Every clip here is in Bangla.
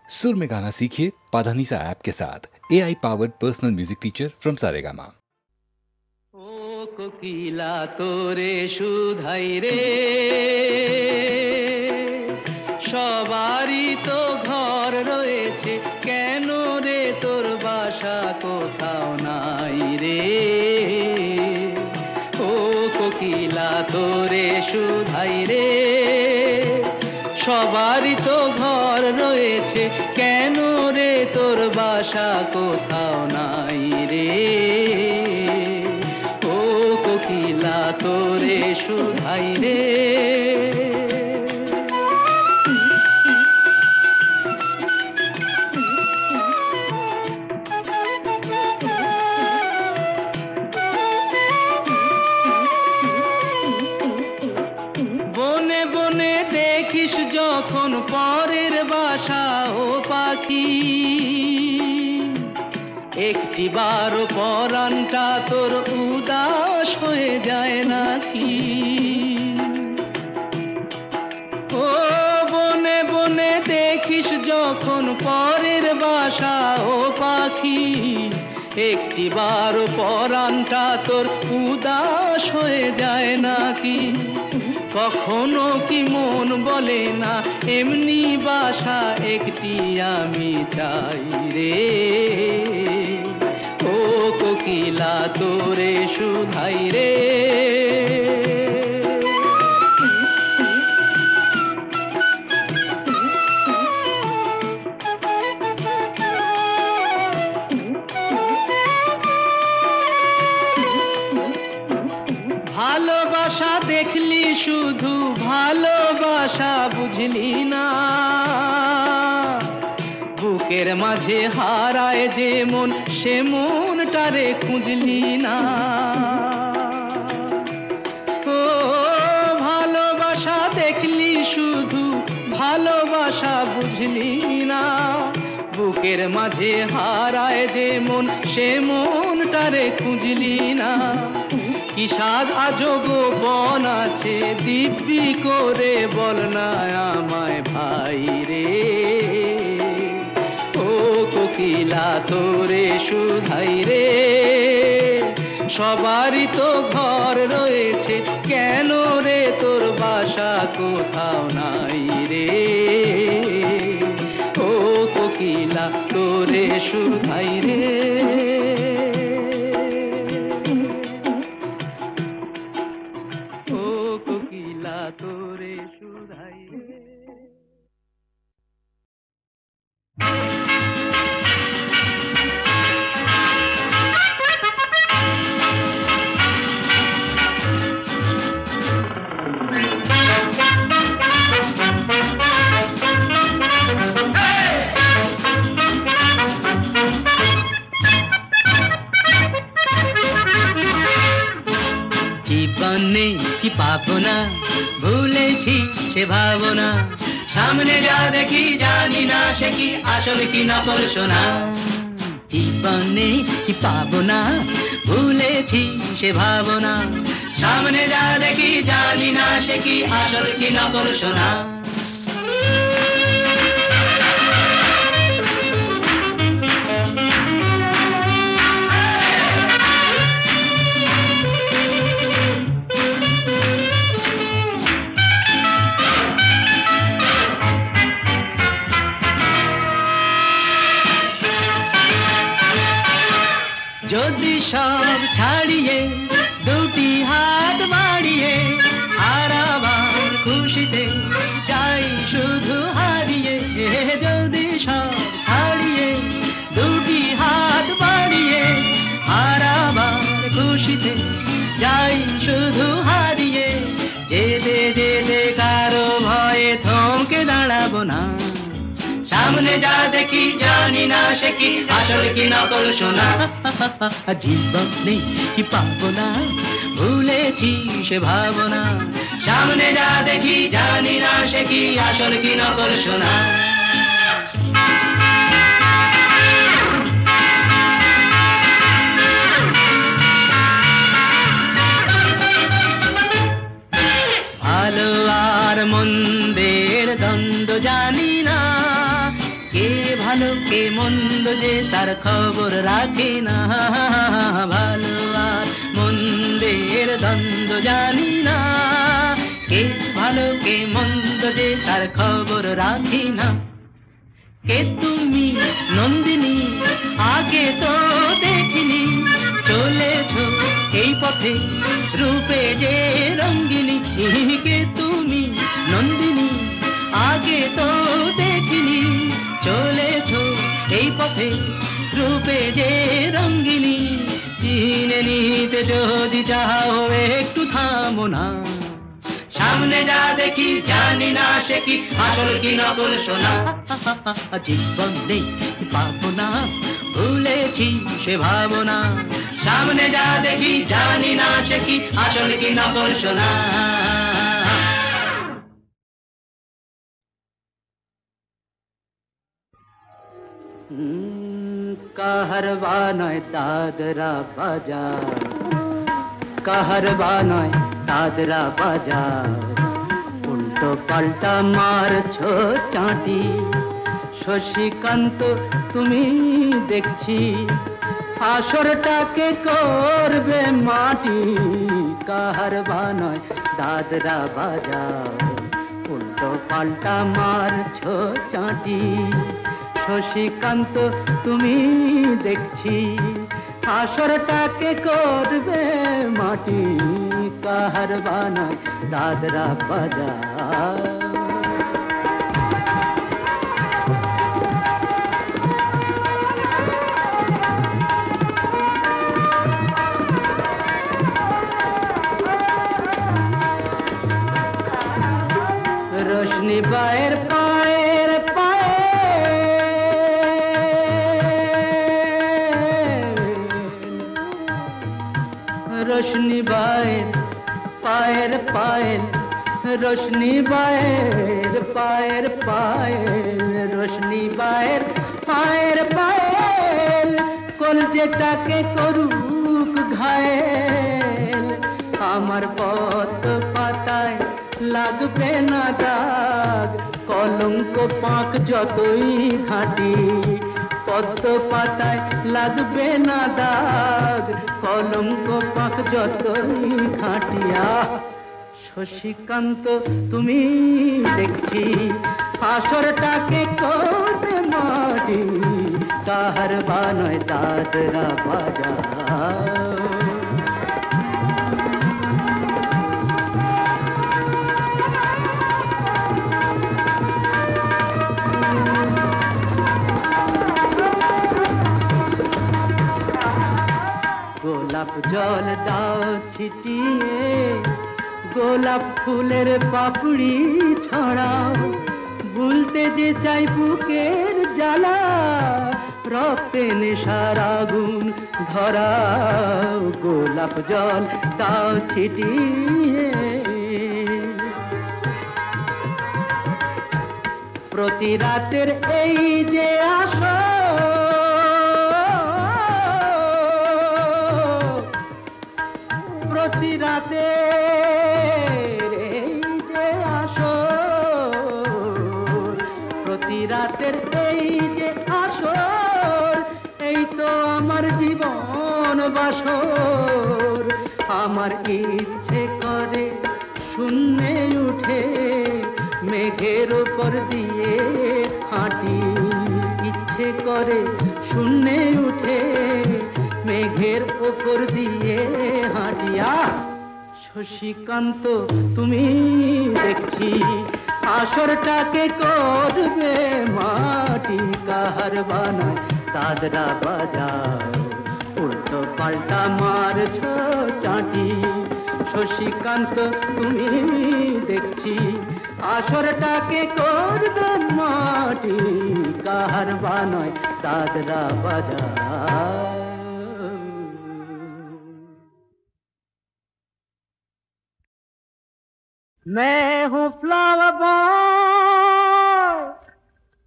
सुर में गाना सीखिए पाधानीसा ऐप के साथ। AI powered personal music teacher from Saregama. ओ कोकिला तोरे सुधाई रे, সবারই তো ঘর রয়েছে, কেন রে তোর বাসা কোথাও নাই রে। ও কোকিলা তোরে সুধাই রে, সবারই তো ঘর রয়েছে, কেন রে তোর বাসা কোথাও নাই রে। ও কোকিলা তোরে সুধাই রে। যখন পরের বাসা ও পাখি, একটি বারো পরানটা তোর উদাস হয়ে যায় নাকি। ও বনে বনে দেখিস যখন পরের বাসা ও পাখি, একটি বারো পরানটা তোর উদাস হয়ে যায় নাকি। কখনো কি মন বলে না এমনি বাসা একটি আমি চাই রে। ও কোকিলা তোরে সুধাই রে। ভালোবাসা দেখলি শুধু, ভালোবাসা বুঝলি না। বুকের মাঝে হারায় যে মন, সে মনটারে খুঁজলি না। ও ভালোবাসা দেখলি শুধু, ভালোবাসা বুঝলি না। বুকের মাঝে হারায় যে মন, সে মনটারে খুঁজলি না। কি সাধ আজব বন আছে, দিব্যি করে বল না আমায় ভাই রে। ও কোকিলা তোরে সুধাই রে, সবারই তো ঘর রয়েছে, কেন রে তোর বাসা কোথাও নাই রে। ও কোকিলা তোরে সুধাই রে। তোরে সুধাই রে। জীবনে কি পাবো না, ভুলেছি সে ভাবনা। সামনে যা দেখি জানি না সে কি আসল কি নকল সোনা। জীবনে কি পাবো না, ভুলেছি সে ভাবনা। সামনে যা দেখি জানি না সে কি আসল কি নকল সোনা। যদি সব ছাড়িয়ে দুটি হাত বাড়িয়ে আর আবার খুশিতে যাই শুধু হারিয়ে। যদি সব ছাড়িয়ে দুটি হাত বাড়িয়ে আর আবার খুশিতে যাই শুধু হারিয়ে। যেতে যেতে কারো ভয়ে থমকে দাঁড়াবো না। সামনে যা দেখি জানি না সে কি আসল কি নকল সোনা। জীবনে কি পাবো না, ভুলেছি সে ভাবনা। সামনে যা দেখি জানি না সে কি আসল কি নকল সোনা। ভালো আর মন্দের দ্বন্দ্ব জানি না, কে ভালো কে মন্দ যে তার খবর রাখে না, ভালো আর মন্দের দ্বন্দ্ব জানি না, কে ভালো কে মন্দ যে তার খবর রাখি না। কে তুমি নন্দিনী আগে তো দেখিনি, চলেছ এই পথে রূপে যে রঙ্গিনী। কে তুমি নন্দিনী আগে তো দেখিনি, চলেছ এই পথে রূপে যে রঙ্গিনী। চিনে নিতে যদি চাও একটু থামো না, সামনে যা দেখি জানি না সে কি আসল কি নকল সোনা। জীবন নেই পাবো না, ভুলেছি সে ভাবনা, সামনে যা দেখি জানি না সে কি আসল কি নকল সোনা। কাহারবা নয় দাদরা বাজার, কাহারবা নয় দাদরা বাজার, উল্টো পাল্টা মারছো চাঁটি। শশীকান্ত তুমি দেখছি আসরটাকে করবে মাটি। কাহারবা নয় দাদরা বাজার, উল্টো পাল্টা মারছো চাঁটি। শশীকান্ত তুমি দেখছি আসরটাকে করবে মাটি। কাহারবা নয় দাদরা বাজার। रोशनी बाहर पाएर पाए, रोशनी बाहर पाएर पायल, रोशनी बाहर पाएर पायल, रोशनी बाहर पाएर पायल, কলজেটাকে করুক ঘায়েল। আমার পথ পাতায় লাগবে না দাগ, কলঙ্ক পাক যতই ঘাঁটি। পদ্ম পাতায় লাগবে না দাগ, কলঙ্ক পাক যতই ঘাঁটিয়া। শশীকান্ত তুমি দেখছি আসরটাকে করবে মাটি। কাহারবা নয় দাদরা বাজার। গোলাপ জল দাও ছিটিয়ে, গোলাপ ফুলের পাপড়ি ছড়াও, ভুলতে যে চাই বুকের জ্বালা, রক্তে নেশার আগুন ধরাও। গোলাপ জল দাও ছিটিয়ে, প্রতি রাতের এই যে আসো, প্রতি রাতের এই যে আসর, প্রতি রাতের এই যে আসর, এই তো আমার জীবন বাসর। আমার ইচ্ছে করে শূন্যে উঠে মেঘের উপর দিয়ে হাঁটি। ইচ্ছে করে শূন্যে উঠে মেঘের উপর দিয়ে হাঁটিয়া। শশীকান্ত তুমি দেখছি আসরটাকে করবে মাটি। কাহারবা নয় দাদরা বাজার, উল্টো পাল্টা মারছো চাঁটি। শশীকান্ত তুমি দেখছি আসরটাকে করবে মাটি। কাহারবা নয় দাদরা বাজার। मैं हूँ flower boy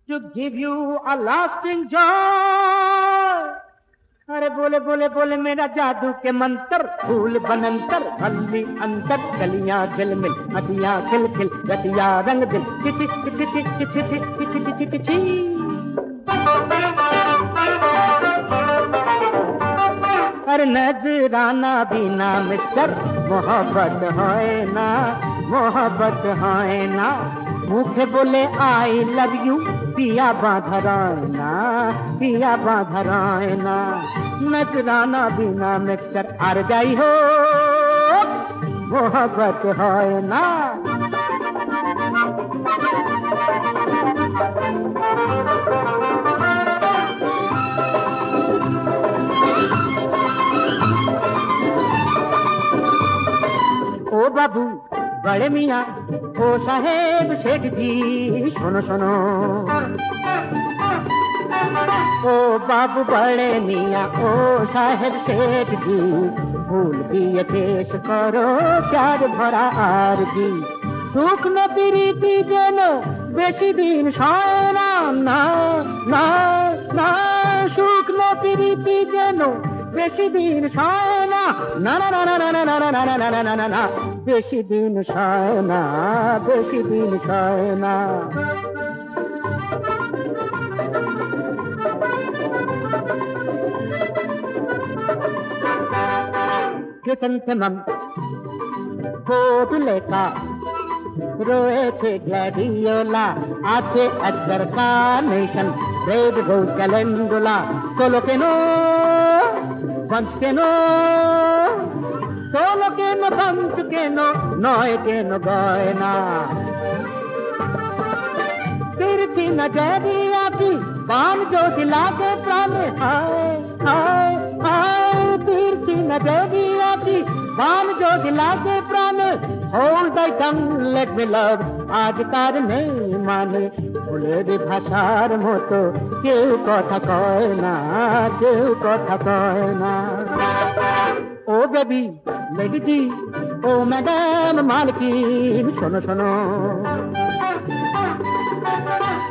to give you a lasting joy। अरे बोले बोले बोले मेरा जादू के मंत्र, फूल बनंतर हल्दी अंतर, गलियां झिलमिल नदियां खिलखिल रतिया रंग दिल, चिची चिची चिची चिची चिची चिची चिची। আর নজরানা বিনা মিস্টার মোহব্বত হয় না, মোহব্বত হয় না। মুখে বলে আই লাভ ইউ পিয়া বাঁধা রয় না, পিয়া বাঁধা রয় না। নজরানা বিনা মিস্টার আর যাই হোক মোহব্বত হয় না। ও বাবু बड़े मियाँ ओ साहेब शेख जी सुनो सुनो। ओ बाबू बड़े मियाँ ओ साहेब शेख जी भूल दिए पेश करो प्यार भरा आरजी। শুকনো পিরিতি যেন বেশি দিন সয় না, না না না। শুকনো পিরিতি যেন বেশি দিন সয় না, না না না না না না না না না না না না না। বেশি দিন সয় না, বেশি দিন সয় না। ক্রিসেন্থেমাম ফুল লেখা রয়েছে গ্ল্যাডিওলা, আছে Edgar carnation, red rose calendula. Solo কেন বঞ্চ কেন, সোলো কেন বঞ্চ কেন, নয় কেন গয়না। তিরছি নজরিয়া কি বান যদি লাগে প্রাণে, হায় হায় হায়। তিরছি নজরিয়া কি বান যদি লাগে প্রাণে, হোল্ড দাই টাং লেট মি লাভ। আজ তার নেই মানে ফুলের ভাষার মতো কেউ কথা কয় না, কেউ কথা কয় না। ও বেবি লেডিজি ও ম্যাডাম মালকিন শোনো শোনো।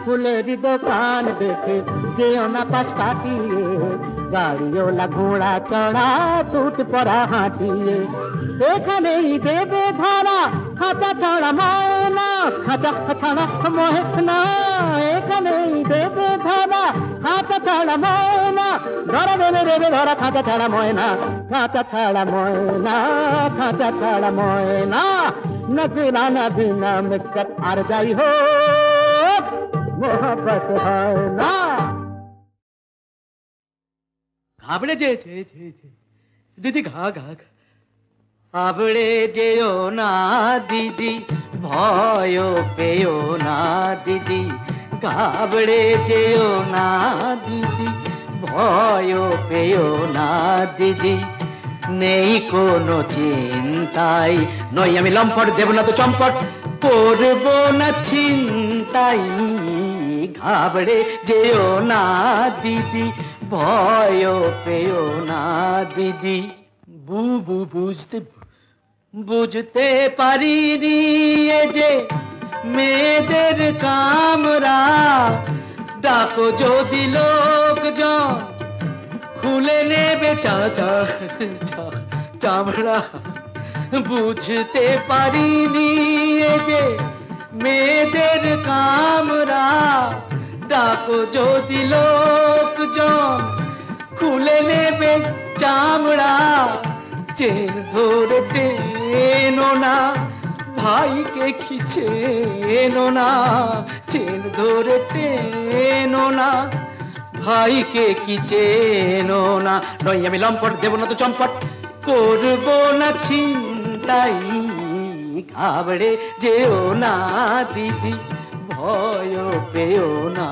ফুলের দোকান দেখে যেও না পাশ কাটিয়ে, গাড়িওলা ঘোড়া চড়া টুট পড়া হাঁটিয়ে। এখানেই দেবে ধরা খাঁচা ছাড়া ময়না, খাঁচা ছাড়া ময়না। এখানেই দেবে ধরা খাঁচা ছাড়া ময়না, ধরা দেবে দেবে ধরা খাঁচা ছাড়া ময়না, খাঁচা ছাড়া ময়না, খাঁচা ছাড়া ময়না। নজরানা বিনা মিস্টার আর যাই হোক মোহব্বত হয় না। ঘাবড়ে যে দিদি ঘা ঘা ঘা। আবড়ে যেও না দিদি ভয় পেও না দিদি, ঘাবড়ে যেও না দিদি ভয় পেও না দিদি। নেই কোনো চিন্তাই, নই আমি লম্পট দেব না তো চম্পট, করব না ছিনতাই। ঘাবড়ে যেও না দিদি ভয় পেও না দিদি। বুবু বুঝতে পারিনি এ যে মেয়েদের কামরা, ডাকো যদি লোকজন খুলে নেবে চামড়া। বুঝতে পারিনি এ যে মেয়েদের কামরা, ডাকো যদি লোকজন খুলে নেবে চামড়া। চেন ধরে টেনো না ভাইকে খিচেনো না, চেন ধরে টেনো না ভাইকে খিচেনো না। নই আমি লম্পট দেব না তো চম্পট, করব না ছিনতাই। ঘাবড়ে যেও না দিদি ভয় পেও না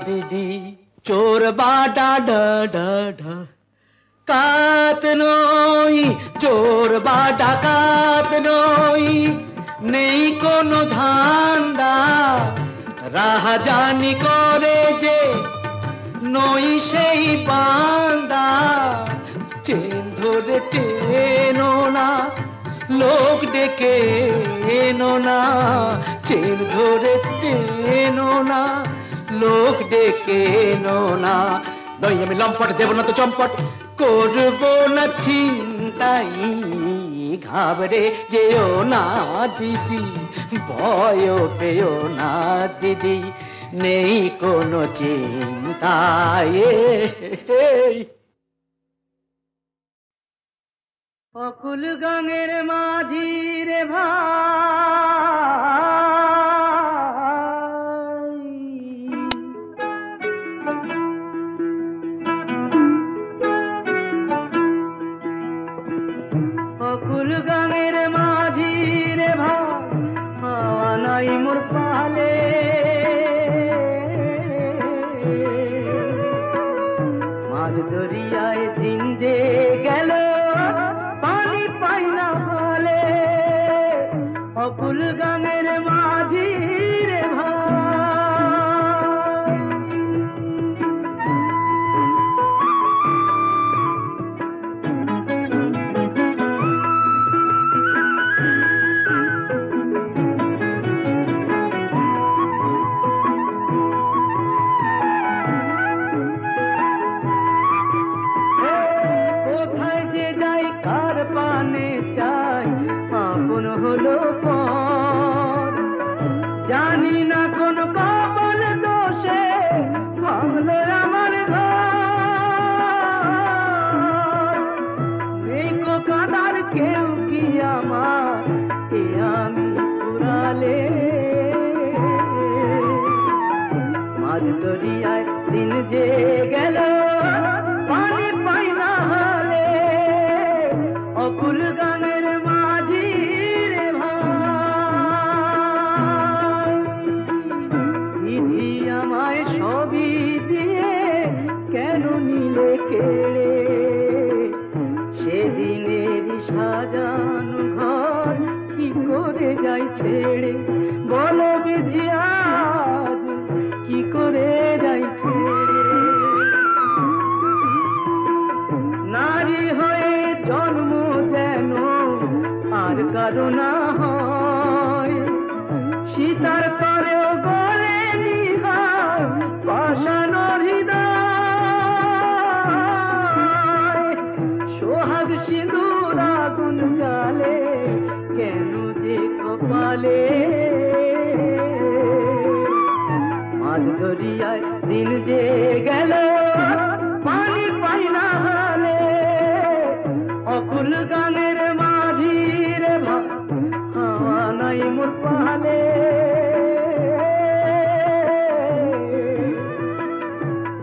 দিদি। চোর বাডা ডা ডা ডা কাত নই, চোর বা ডাকাত নই, নেই কোনো ধান্দা। রাহাজানি করে যে নই সেই বান্দা। চেন ধরে টেনো না লোক ডেকে এনো না, চেন ধরে টেনো না লোক ডেকে এনো না। নই আমি লম্পট দেব না তো চম্পট, করব না ছিনতাই। ঘাবড়ে যেও না দিদি ভয় পেও না দিদি, নেই কোনো চিন্তা। অকুল গাঙের মাঝি রে ভাই, অকুল গাঙের মাঝি রে ভাই, হাওয়া নাই মোর পালে, মাঝ দরিয়ায় দিন যে গেল পানি পাই না বলে, অকুল গাঙের মাঝি রে ভাই। কোথায় যে যাই কার পানে চাই, আপন হলো পর, জানি না কোন কপাল দোষে ভাঙলো আমার ঘর, নেই কো কাঁদার কেউ কি আমার, এ আমি পুরালে, মাঝ দরিয়ায় দিন যে গেল পানি পাই না হলে, অকুল গাঙের মাঝি রে ভাই। বিধি আমায় সবই দিয়ে কেন নিলে কেড়ে, সেদিনেরই সাজানো ঘর কি করে যাই ছেড়ে, বলো বিধি আজ কি করে যাই ছেড়ে। নারী হয়ে জন্ম যেন আর কারো না হয়, সীতার করেও গলে নিহার পাষাণ হৃদয়, সোহাগ সিঁদুর আগুন জ্বালে কেন যে কপালে, মাঝ দরিয়ায় দিন যে গেল পানি পাই না হলে, অকুল গাঙের মাঝি রে ভাই, হাওয়া নাই মোর পালে,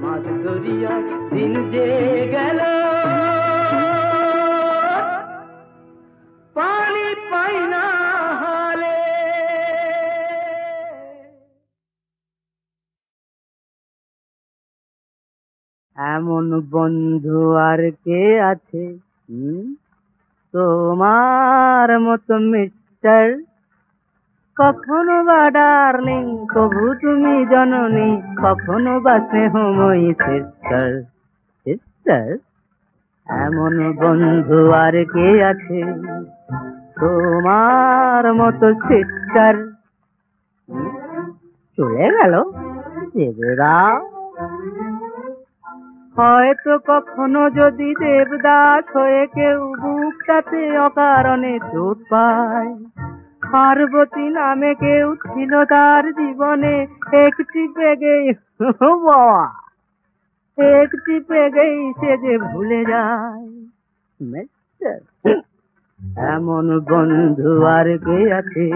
মাঝ দরিয়ায় দিন যে গেল পানি পাই না হলে। এমন বন্ধু আর কে আছে তোমার মতো মিস্টার, কখনো বা ডার্লিং কবু তুমি জননী, কখনো বা স্নেহময়ী সিস্টার। সিস্টার, এমন বন্ধু আর কে আছে তোমার মতো সিস্টার। চলে গেল দেবরা, হয়তো কখনো যদি দেবদাস হয়ে কেউ বুকটাতে অকারণে চোট পায়, পার্বতী নামে কেউ ছিল তার জীবনে, একটি পেগেই বাবা, একটি পেগেই সে যে ভুলে যায়। এমন বন্ধু আর কে আছে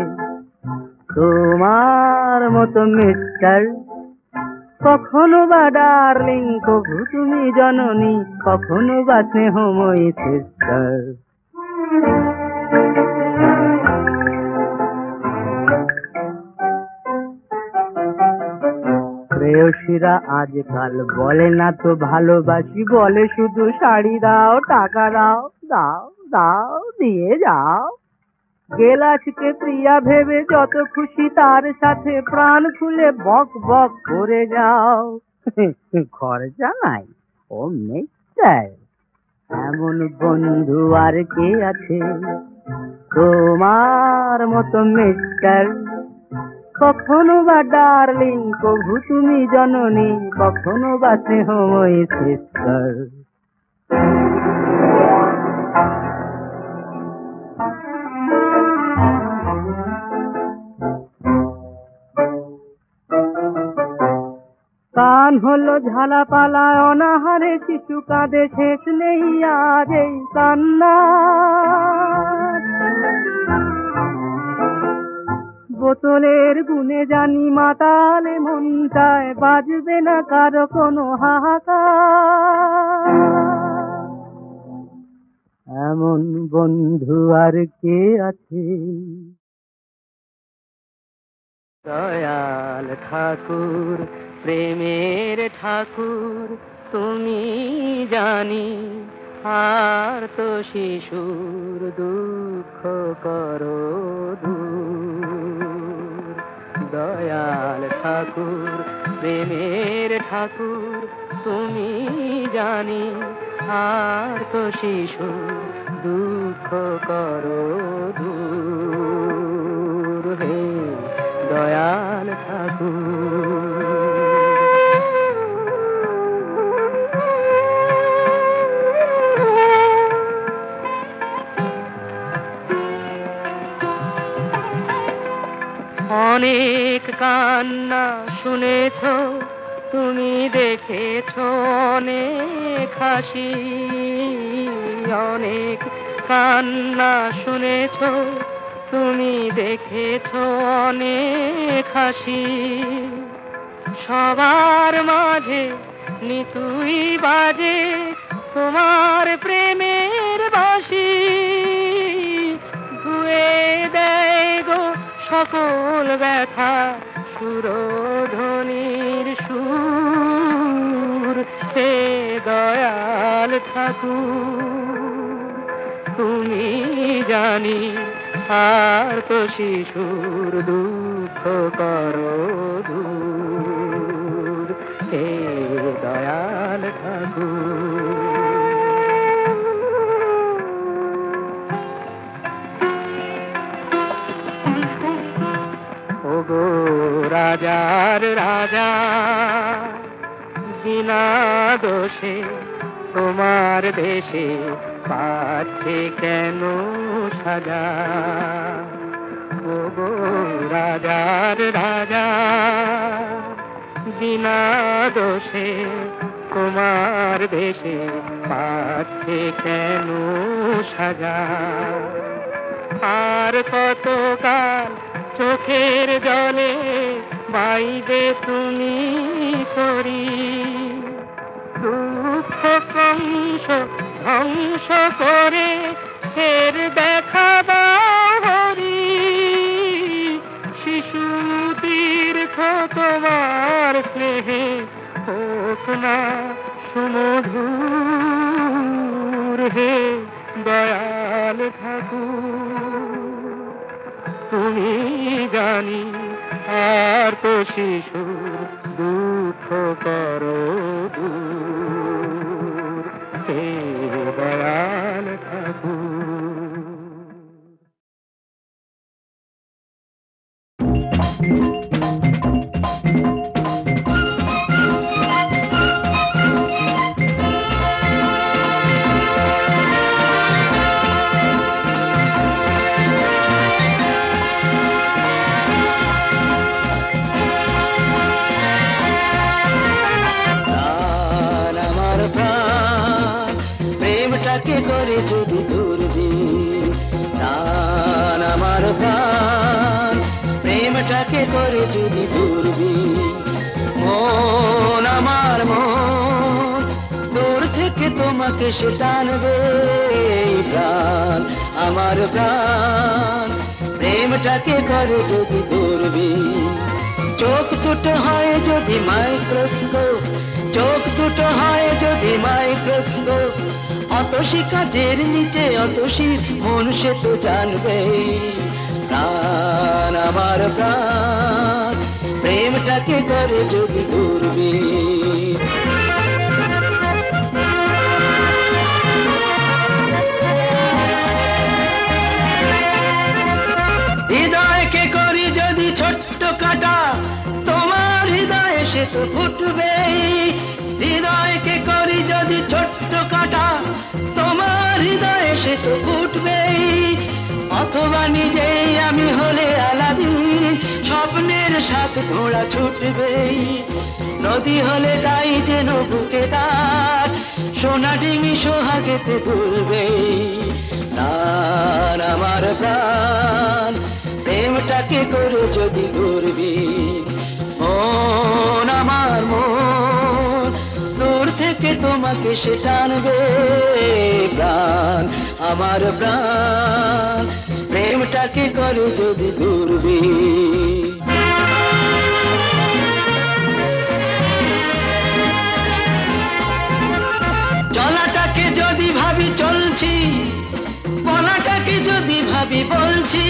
তোমার মতো মিস্টার, কখনো বা ডার্লিং কবু তুমি জননী, কখনো বা স্নেহময়ী সিস্টার। প্রেয়সীরা আজকাল বলে না তো ভালোবাসি, বলে শুধু শাড়ি দাও, টাকা দাও, দাও দাও দিয়ে যাও। গেলাসকে প্রিয়া ভেবে যত খুশি তার সাথে প্রাণ খুলে বক বক করে যাও, খরচা নাই ও মিস্টার। এমন বন্ধু আর কে আছে তোমার মতো মিস্টার, কখনো বা ডার্লিং কবু তুমি জননী, কখনো বা স্নেহময়ী সিস্টার। প্রাণ হলো ঝালাপালা অনাহারে শিশু কাঁদে শেষ নেই আজ এই কান্না বোতলের গুণে জানি মাতালে মনটায় বাজবে না কারো কোনো হাহাকার এমন বন্ধু আর কে আছে দয়াল ঠাকুর প্রেমের ঠাকুর তুমি জানি আর তো শিশুর দুঃখ করো দূর দয়াল ঠাকুর প্রেমের ঠাকুর তুমি জানি আর তো শিশুর দুঃখ করো দূর হে দয়াল ঠাকুর অনেক কান্না শুনেছ তুমি দেখেছ অনেক হাসি অনেক কান্না শুনেছ তুমি দেখেছ অনেক হাসি সবার মাঝে নিতুই বাজে তোমার প্রেমের বাঁশি ধুয়ে দেয় গো সকল ব্যথা সুরধ্বনির সুর হে দয়াল ঠাকুর তুমি জানি আর তো শিশুর দুঃখ করো দূর হে দয়াল ঠাকুর ওগো রাজার রাজা বিনা দোষে তোমার দেশে পাচ্ছে কেন সাজা ওগো রাজার রাজা বিনা দোষে তোমার দেশে পাচ্ছে কেন সাজা আর কতকাল চোখের জলে বাইবে তুমি করি দুঃখ কংস ধ্বংস করে ফের দেখা বাহরি শিশু তীর্থ তোমার স্নেহে হোক না সুমধুর হে দয়াল ঠাকুর তুমি জানি আর তো শিশুর দুঃখ করো দূর হে দয়াল ঠাকুর প্রেমটাকে করে যদি দূরবীন প্রাণ আমার প্রাণ প্রেমটাকে করে যদি দূরবীন মন আমার মন দূর থেকে তোমাকে সে টানবে প্রাণ আমার প্রাণ প্রেমটাকে করে যদি দূরবীন চোখ দুটো হয় যদি মাইক্রোস্কোপ চোখ দুটো হয় যদি মাইক্রোস্কোপ অতসী কাজের নিচে অতসীর মন সে তো জানবে প্রাণ আমার প্রাণ প্রেমটাকে করে যদি দূরবীন হৃদয়কে করি যদি ছোট্ট কাটা তোমার হৃদয়ে সে তো ফুটবেই হৃদয়কে করি যদি ছোট্ট কাটা তোমার হৃদয়ে সে তো ফুটবেই অথবা নিজেই আমি হলে আলাদিন স্বপ্নের সাথে ঘোড়া ছুটবেই, নদী হলে তাই যেন বুকে তার সোনা ডিঙি সোহাগেতে দুলবেই। প্রাণ আমার প্রাণ, প্রেমটাকে করো যদি দূরবীন। মন আমার মন, দূর থেকে তোমাকে সে টানবে। প্রাণ আমার প্রাণ, প্রেমটাকে করে যদি দূরবীন। চলাটাকে যদি ভাবি চলছি, বলাটাকে যদি ভাবি বলছি।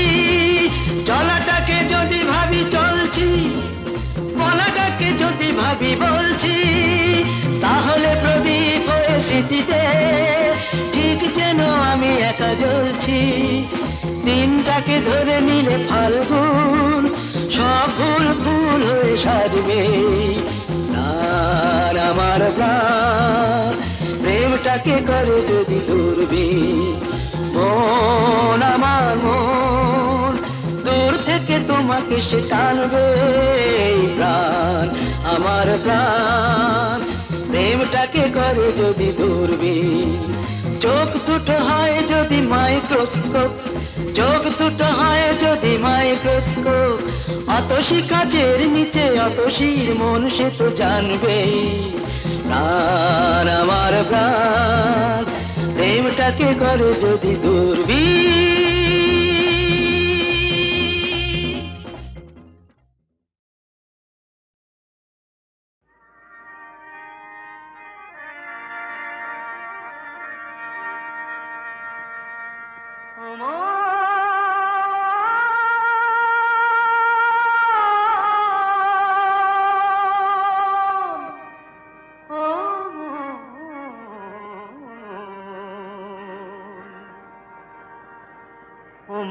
চলাটাকে যদি ভাবি চলছি, বলাটাকে যদি ভাবি বলছি, তাহলে প্রদীপ হয়ে স্মৃতিতে ঠিক যেন আমি একা জ্বলছি। দিনটাকে ধরে নিলে ফাল্গুন সব ফুল ফুল হয়ে সাজবে। প্রাণ আমার প্রাণ, প্রেমটাকে করে যদি দূরবীন। মন আমার মন, দূর থেকে তোমাকে সে টানবে। প্রাণ আমার প্রাণ, প্রেমটাকে করে যদি দূরবীন। চোখ দুটো হয় যদি মাইক্রোস্কোপ, চোখ দুটো হয় যদি মাইক্রোস্কোপ, অতসী কাচের নিচে অতসীর মন সে তো জানবেই। প্রাণ আমার প্রাণ, প্রেমটাকে করে যদি দূরবীন।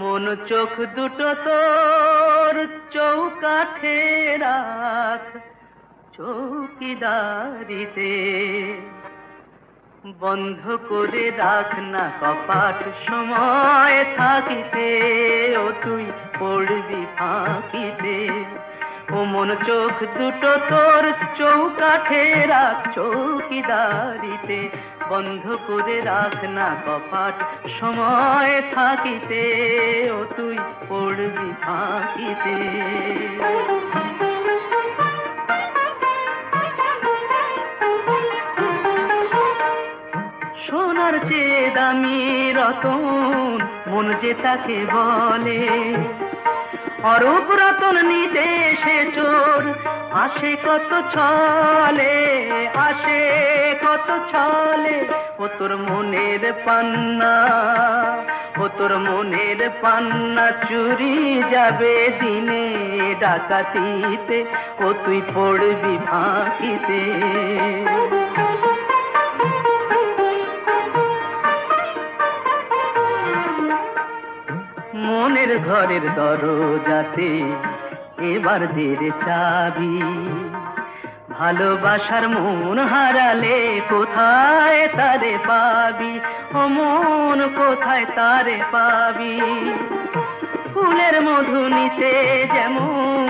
মন চোখ দুটো তোর চৌকাঠে রাখ, চৌকিদারিতে বন্ধ করে রাখ না কপাট সময় থাকিতে, ও তুই পড়বি ফাঁকিতে। ও মন চোখ দুটো তোর চৌকাঠে রাখ, চৌকিদারিতে বন্ধ করে রাখ না কপাট সময় থাকিতে, ও তুই পড়বি ফাঁকিতে। সোনার চেয়ে দামি রতন মন যে তাকে বলে, অরূপ রতন নিতে সে চোর আসে কত ছলে, আসে কত ছলে। ও তোর মনের পান্না, ও তোর মনের পান্না চুরি যাবে দিনে ডাকাতিতে, ও তুই পড়বি ফাঁকিতে। মনের ঘরের দরজাতে এবার দে রে চাবি, ভালোবাসার মন হারালে কোথায় তারে পাবি, ও মন কোথায় তারে পাবি। ফুলের মধু নিতে যেমন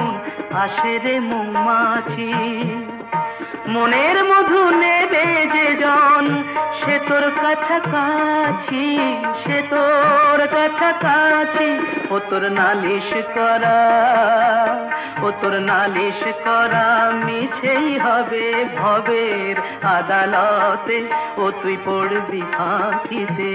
আসে রে মৌমাছি, মনের মধু নেবে যে জন সে তোর কাছাকাছি, সে তোর কাছাকাছি। ও তোর নালিশ করা, ও তোর নালিশ করা মিছেই হবে ভবের আদালতে, ও তুই পড়বি ফাঁকিতে।